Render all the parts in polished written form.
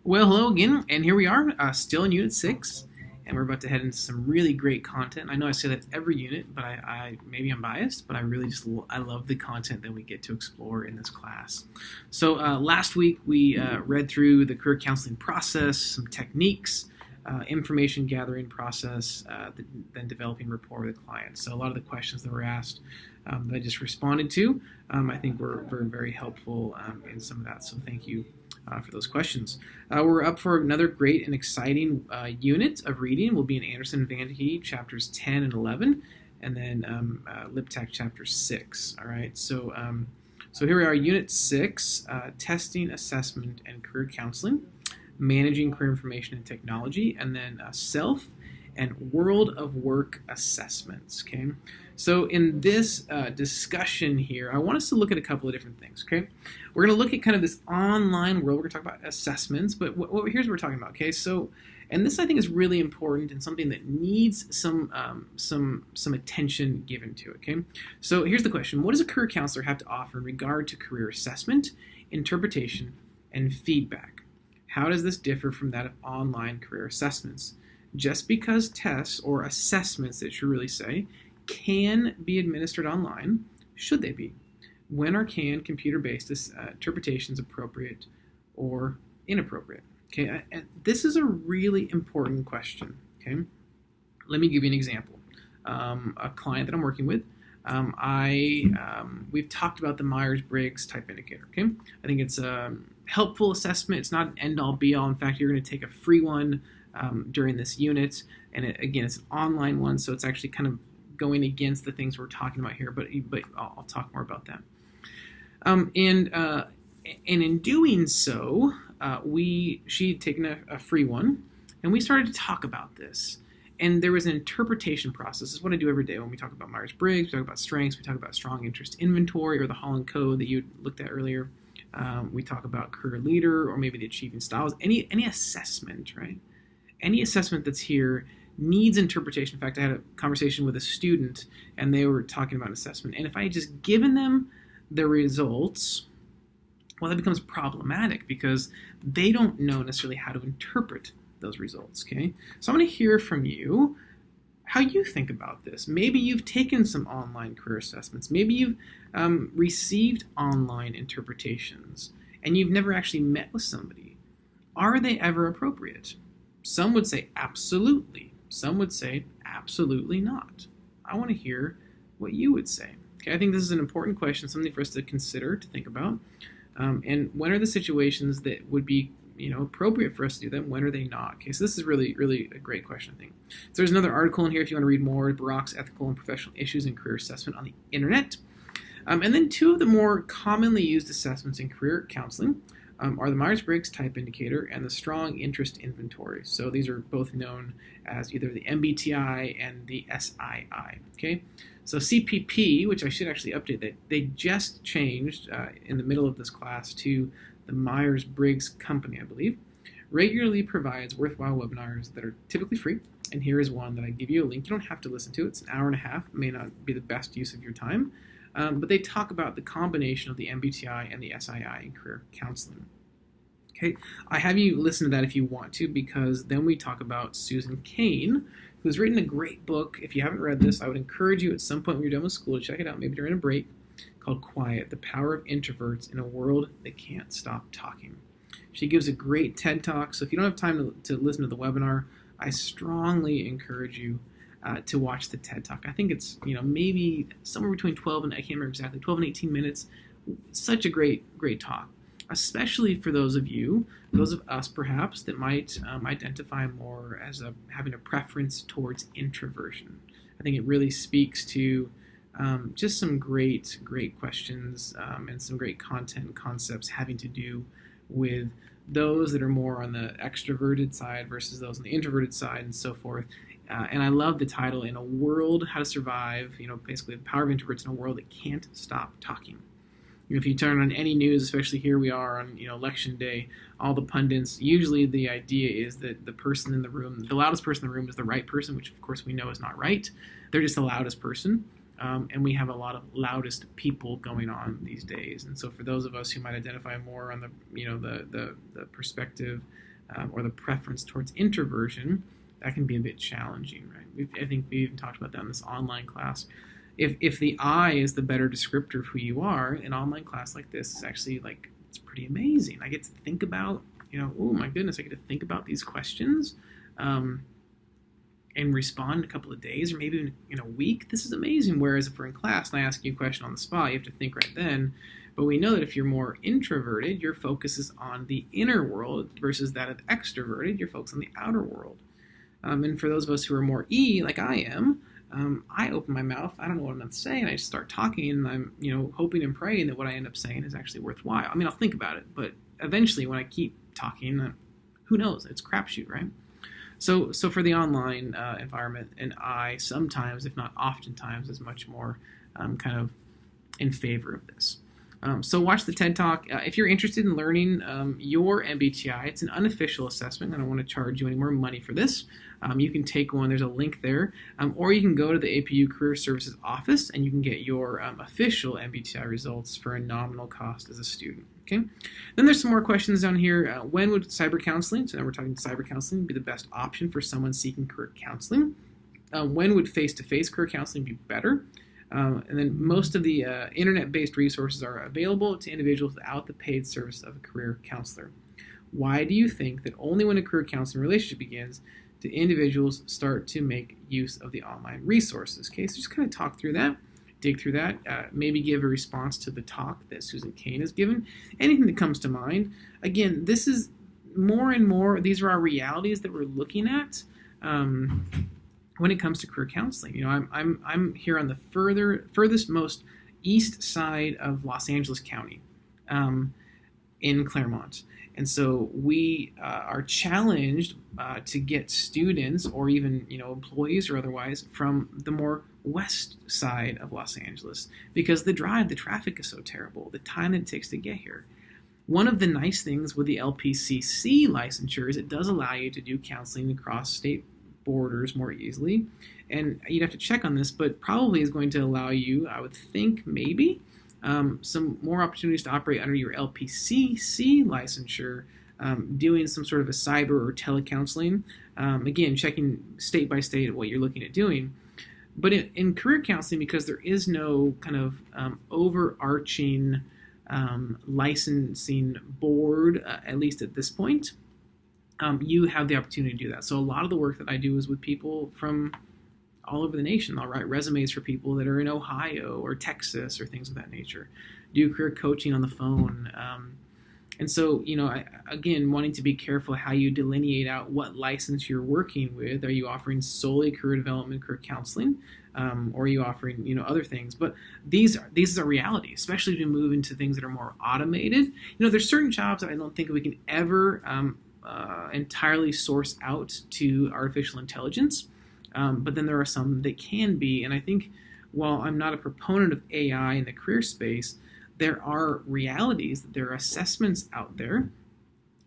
Well, hello again, and here we are, still in Unit 6, and we're about to head into some really great content. I know I say that every unit, but I maybe I'm biased, but I really I love the content that we get to explore in this class. So last week we read through the career counseling process, some techniques, information gathering process, then developing rapport with the client. So a lot of the questions that were asked that I just responded to, I think were very helpful in some of that. So thank you for those questions. We're up for another great and exciting unit of reading. We'll be in Anderson and Van He, chapters 10 and 11, and then Liptak, chapter 6. All right, so here we are, Unit 6, Testing, Assessment, and Career Counseling, Managing Career Information and Technology, and then Self and World of Work Assessments, okay? So in this discussion here, I want us to look at a couple of different things, okay? We're going to look at kind of this online world. We're going to talk about assessments, but here's what we're talking about, okay? So, and this I think is really important and something that needs some attention given to, okay? So here's the question. What does a career counselor have to offer in regard to career assessment, interpretation, and feedback? How does this differ from that of online career assessments? Just because tests or assessments, it should really say, can be administered online, should they be? When or can computer-based interpretations appropriate or inappropriate? Okay, and this is a really important question. Okay, let me give you an example. A client that I'm working with, we've talked about the Myers-Briggs type indicator. Okay, I think it's a helpful assessment. It's not an end-all, be-all. In fact, you're going to take a free one during this unit, and again, it's an online one, so it's actually kind of going against the things we're talking about here, but I'll talk more about that. And in doing so, she had taken a free one, and we started to talk about this. And there was an interpretation process. This is what I do every day when we talk about Myers-Briggs, we talk about strengths, we talk about strong interest inventory, or the Holland Code that you looked at earlier. We talk about career leader, or maybe the achieving styles. Any assessment, right? Any assessment that's here needs interpretation. In fact, I had a conversation with a student, and they were talking about assessment. And if I had just given them the results, well, that becomes problematic because they don't know necessarily how to interpret those results, okay? So I'm going to hear from you how you think about this. Maybe you've taken some online career assessments. Maybe you've received online interpretations, and you've never actually met with somebody. Are they ever appropriate? Some would say absolutely. Some would say absolutely not. I want to hear what you would say. Okay, I think this is an important question, something for us to consider, to think about. And when are the situations that would be, appropriate for us to do them? When are they not? Okay, so this is really a great question, I think. So there's another article in here if you want to read more, Barack's Ethical and Professional Issues in Career Assessment on the Internet. And then two of the more commonly used assessments in career counseling are the Myers-Briggs Type Indicator and the Strong Interest Inventory. So these are both known as either the MBTI and the SII. Okay, so CPP, which I should actually update, that they just changed in the middle of this class to the Myers-Briggs Company, I believe, regularly provides worthwhile webinars that are typically free. And here is one that I give you a link. You don't have to listen to. It's an hour and a half. It may not be the best use of your time. But they talk about the combination of the MBTI and the SII in career counseling. Okay, I have you listen to that if you want to, because then we talk about Susan Cain, who's written a great book. If you haven't read this, I would encourage you at some point when you're done with school to check it out, maybe during a break, called Quiet, The Power of Introverts in a World That Can't Stop Talking. She gives a great TED Talk, so if you don't have time to listen to the webinar, I strongly encourage you to watch the TED Talk. I think it's, maybe somewhere between 12 and, I can't remember exactly, 12 and 18 minutes. Such a great talk, especially for those of us perhaps, that might identify more as having a preference towards introversion. I think it really speaks to just some great questions and some great content and concepts having to do with those that are more on the extroverted side versus those on the introverted side and so forth. And I love the title, In a World, How to Survive, basically the power of introverts in a world that can't stop talking. If you turn on any news, especially here we are on election day, all the pundits, usually the idea is that the person in the room, the loudest person in the room is the right person, which of course we know is not right. They're just the loudest person. And we have a lot of loudest people going on these days. And so for those of us who might identify more on the perspective or the preference towards introversion, that can be a bit challenging, right? I think we even talked about that in this online class. If the I is the better descriptor of who you are, an online class like this is actually like, it's pretty amazing. I get to think about, oh my goodness, I get to think about these questions and respond in a couple of days or maybe in a week. This is amazing. Whereas if we're in class and I ask you a question on the spot, you have to think right then. But we know that if you're more introverted, your focus is on the inner world versus that of extroverted, you're focused on the outer world. And for those of us who are more E, like I am, I open my mouth, I don't know what I'm going to say, and I just start talking, and I'm, hoping and praying that what I end up saying is actually worthwhile. I mean, I'll think about it, but eventually when I keep talking, who knows? It's crapshoot, right? So for the online environment, and I sometimes, if not oftentimes, is much more kind of in favor of this. So watch the TED Talk. If you're interested in learning your MBTI, it's an unofficial assessment. I don't want to charge you any more money for this. You can take one. There's a link there. Or you can go to the APU Career Services office and you can get your official MBTI results for a nominal cost as a student. Okay. Then there's some more questions down here. When would cyber counseling, so now we're talking cyber counseling, be the best option for someone seeking career counseling? When would face-to-face career counseling be better? And then most of the internet-based resources are available to individuals without the paid service of a career counselor. Why do you think that only when a career counseling relationship begins do individuals start to make use of the online resources? Okay, so just kind of talk through that, dig through that, maybe give a response to the talk that Susan Cain has given, anything that comes to mind. Again, this is more and more, these are our realities that we're looking at. When it comes to career counseling, I'm here on the furthest most east side of Los Angeles County, in Claremont, and so we are challenged to get students or even employees or otherwise from the more west side of Los Angeles because the traffic is so terrible, the time that it takes to get here. One of the nice things with the LPCC licensure is it does allow you to do counseling across state borders more easily, and you'd have to check on this, but probably is going to allow you, I would think, maybe some more opportunities to operate under your LPCC licensure, doing some sort of a cyber or telecounseling. Again, checking state by state what you're looking at doing. But in career counseling, because there is no kind of overarching licensing board, at least at this point, you have the opportunity to do that. So a lot of the work that I do is with people from all over the nation. I'll write resumes for people that are in Ohio or Texas or things of that nature. Do career coaching on the phone. And so, again, wanting to be careful how you delineate out what license you're working with. Are you offering solely career development, career counseling, or are you offering, other things? But these are reality, especially if you move into things that are more automated. There's certain jobs that I don't think we can ever entirely source out to artificial intelligence, but then there are some that can be. And I think while I'm not a proponent of AI in the career space, there are realities, that there are assessments out there.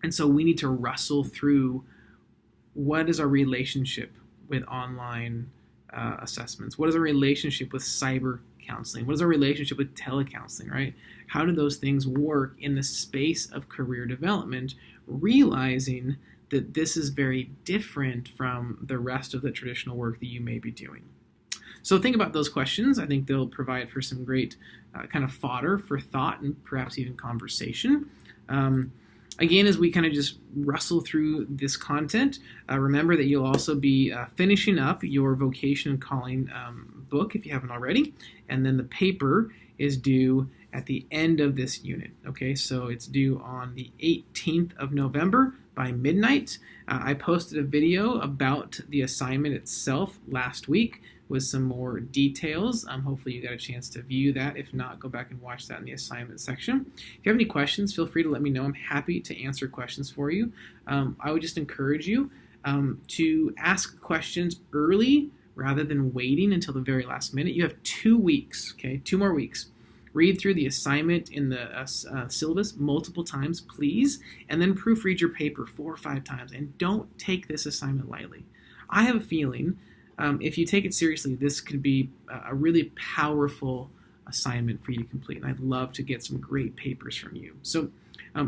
And so we need to wrestle through what is our relationship with online assessments? What is our relationship with cyber counseling? What is our relationship with telecounseling, right? How do those things work in the space of career development, realizing that this is very different from the rest of the traditional work that you may be doing? So think about those questions. I think they'll provide for some great kind of fodder for thought and perhaps even conversation. Again, as we kind of just wrestle through this content, remember that you'll also be finishing up your vocation and calling book if you haven't already, and then the paper is due at the end of this unit. Okay, so it's due on the 18th of November by midnight. I posted a video about the assignment itself last week with some more details. Hopefully you got a chance to view that. If not, go back and watch that in the assignment section. If you have any questions, feel free to let me know. I'm happy to answer questions for you. I would just encourage you to ask questions early rather than waiting until the very last minute. You have 2 weeks, okay, 2 more weeks. Read through the assignment in the syllabus multiple times, please, and then proofread your paper 4 or 5 times. And don't take this assignment lightly. I have a feeling if you take it seriously, this could be a really powerful assignment for you to complete. And I'd love to get some great papers from you. So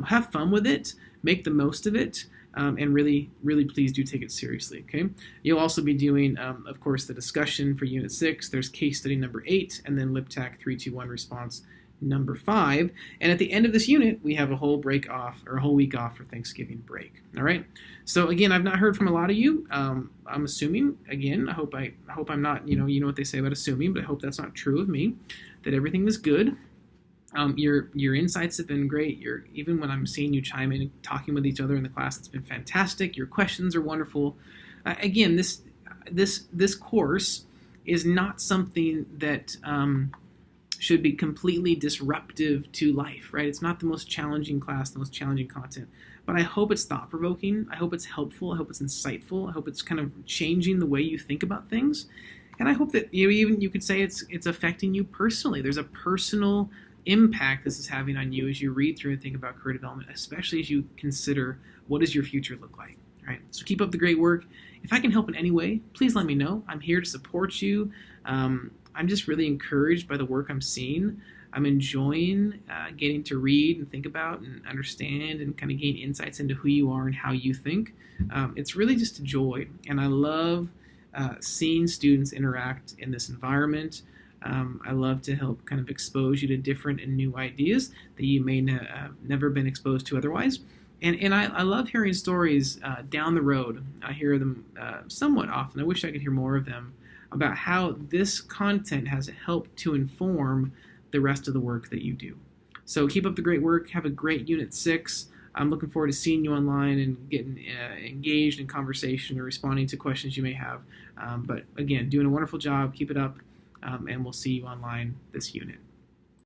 have fun with it. Make the most of it. and really, really please do take it seriously, okay? You'll also be doing, of course, the discussion for Unit 6. There's case study number 8, and then LibTAC 321 response number 5. And at the end of this unit, we have a whole break off, or a whole week off for Thanksgiving break. All right. So again, I've not heard from a lot of you. I'm assuming, again, I hope I'm not, you know what they say about assuming, but I hope that's not true of me, that everything was good. Your insights have been great. Even when I'm seeing you chime in and talking with each other in the class, it's been fantastic. Your questions are wonderful. Again, this course is not something that should be completely disruptive to life, right? It's not the most challenging class, the most challenging content, but I hope it's thought-provoking. I hope it's helpful. I hope it's insightful. I hope it's kind of changing the way you think about things, and I hope that you could say it's affecting you personally. There's a personal impact this is having on you as you read through and think about career development, especially as you consider what does your future look like, right? So keep up the great work. If I can help in any way, please let me know. I'm here to support you. I'm just really encouraged by the work I'm seeing. I'm enjoying getting to read and think about and understand and kind of gain insights into who you are and how you think. It's really just a joy, and I love seeing students interact in this environment. I love to help kind of expose you to different and new ideas that you may have never been exposed to otherwise. And I love hearing stories down the road. I hear them somewhat often. I wish I could hear more of them about how this content has helped to inform the rest of the work that you do. So keep up the great work. Have a great Unit 6. I'm looking forward to seeing you online and getting engaged in conversation or responding to questions you may have. But again, doing a wonderful job. Keep it up. And we'll see you online this unit.